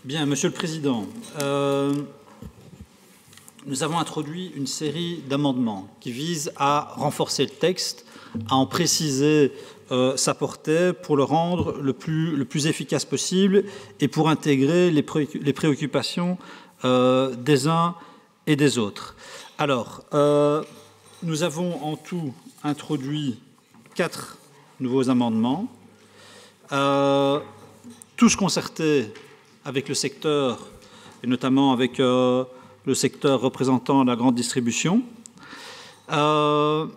Bien, Monsieur le Président, nous avons introduit une série d'amendements qui visent à renforcer le texte, à en préciser sa portée pour le rendre le plus efficace possible et pour intégrer les préoccupations des uns et des autres. Alors, nous avons en tout introduit 4 nouveaux amendements, tous concertés avec le secteur, et notamment avec le secteur représentant la grande distribution. Le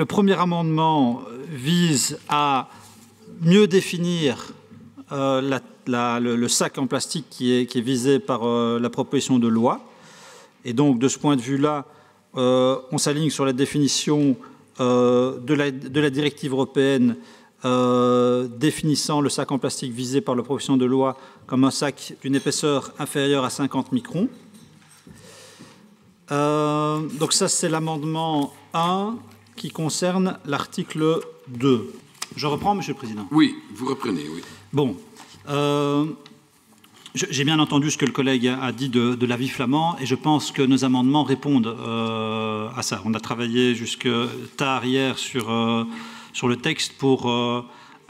premier amendement vise à mieux définir le sac en plastique qui est visé par la proposition de loi. Et donc, de ce point de vue-là, on s'aligne sur la définition de la directive européenne définissant le sac en plastique visé par la proposition de loi comme un sac d'une épaisseur inférieure à 50 microns. Donc ça, c'est l'amendement 1 qui concerne l'article 2. Je reprends, Monsieur le Président. Oui, vous reprenez, oui. Bon. J'ai bien entendu ce que le collègue a dit de l'avis flamand et je pense que nos amendements répondent à ça. On a travaillé jusque tard hier sur le texte pour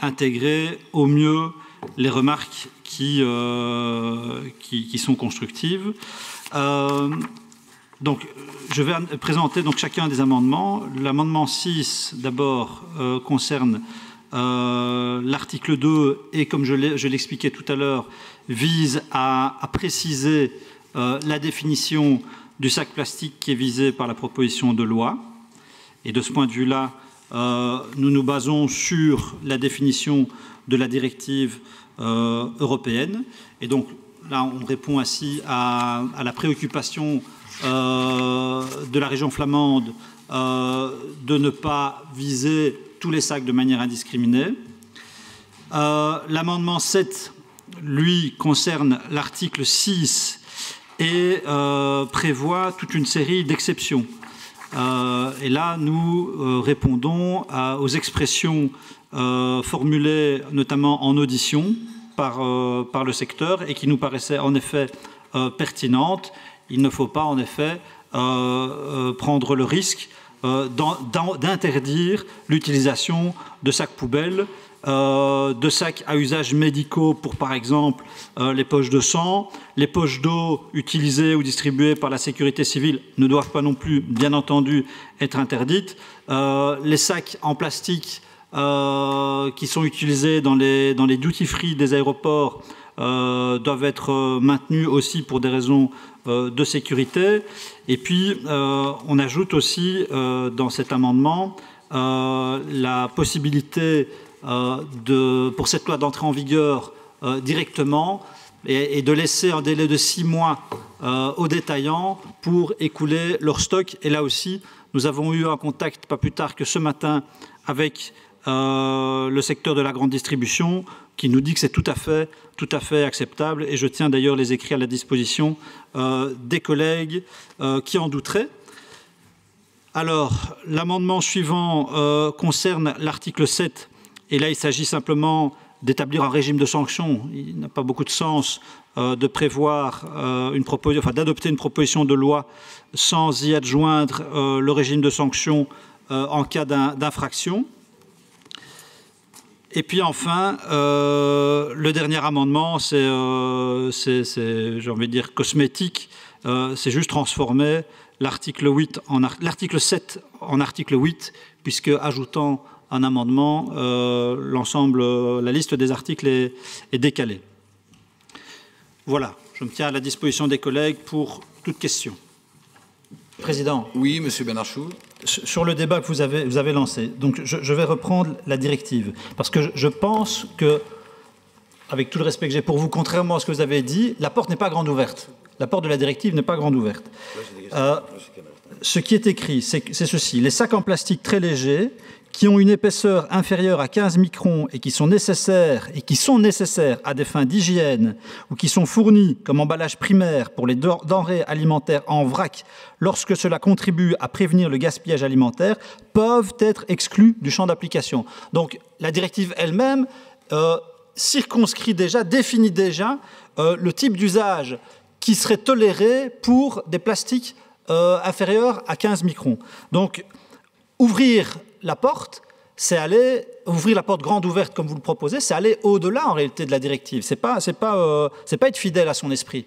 intégrer au mieux les remarques qui sont constructives. Donc, je vais présenter donc chacun des amendements. L'amendement 6, d'abord, concerne l'article 2 et, comme je l'expliquais tout à l'heure, vise à préciser la définition du sac plastique qui est visé par la proposition de loi. Et de ce point de vue-là, nous nous basons sur la définition de la directive européenne. Et donc, là, on répond ainsi à la préoccupation de la région flamande de ne pas viser tous les sacs de manière indiscriminée. L'amendement 7, lui, concerne l'article 6 et prévoit toute une série d'exceptions. Et là, nous répondons aux expressions formulées notamment en audition par le secteur et qui nous paraissaient en effet pertinentes. Il ne faut pas en effet prendre le risque d'interdire l'utilisation de sacs poubelles, de sacs à usage médicaux pour, par exemple, les poches de sang. Les poches d'eau utilisées ou distribuées par la sécurité civile ne doivent pas non plus, bien entendu, être interdites. Les sacs en plastique qui sont utilisés dans les duty-free des aéroports doivent être maintenus aussi pour des raisons de sécurité. Et puis, on ajoute aussi dans cet amendement la possibilité pour cette loi d'entrer en vigueur directement et de laisser un délai de 6 mois aux détaillants pour écouler leur stock. Et là aussi, nous avons eu un contact pas plus tard que ce matin avec le secteur de la grande distribution qui nous dit que c'est tout à fait acceptable. Et je tiens d'ailleurs les écrits à la disposition des collègues qui en douteraient. Alors, l'amendement suivant concerne l'article 7. Et là, il s'agit simplement d'établir un régime de sanctions. Il n'a pas beaucoup de sens de prévoir d'adopter une proposition de loi sans y adjoindre le régime de sanctions en cas d'infraction. Et puis enfin, le dernier amendement, c'est j'ai envie de dire, cosmétique. C'est juste transformer l'article 7 en article 8, puisque ajoutant un amendement, la liste des articles est décalée. Voilà, je me tiens à la disposition des collègues pour toute question. Président. Oui, Monsieur Benarchou. Sur le débat que vous avez lancé, donc je vais reprendre la directive, parce que je pense que, avec tout le respect que j'ai pour vous, contrairement à ce que vous avez dit, la porte n'est pas grande ouverte. La porte de la directive n'est pas grande ouverte. Ce qui est écrit, c'est ceci. Les sacs en plastique très légers qui ont une épaisseur inférieure à 15 microns et qui sont nécessaires à des fins d'hygiène ou qui sont fournis comme emballage primaire pour les denrées alimentaires en vrac lorsque cela contribue à prévenir le gaspillage alimentaire peuvent être exclus du champ d'application. Donc la directive elle-même circonscrit déjà, définit déjà le type d'usage qui serait toléré pour des plastiques inférieurs à 15 microns. Donc, ouvrir la porte, c'est aller ouvrir la porte grande ouverte comme vous le proposez, c'est aller au-delà en réalité de la directive. C'est pas être fidèle à son esprit.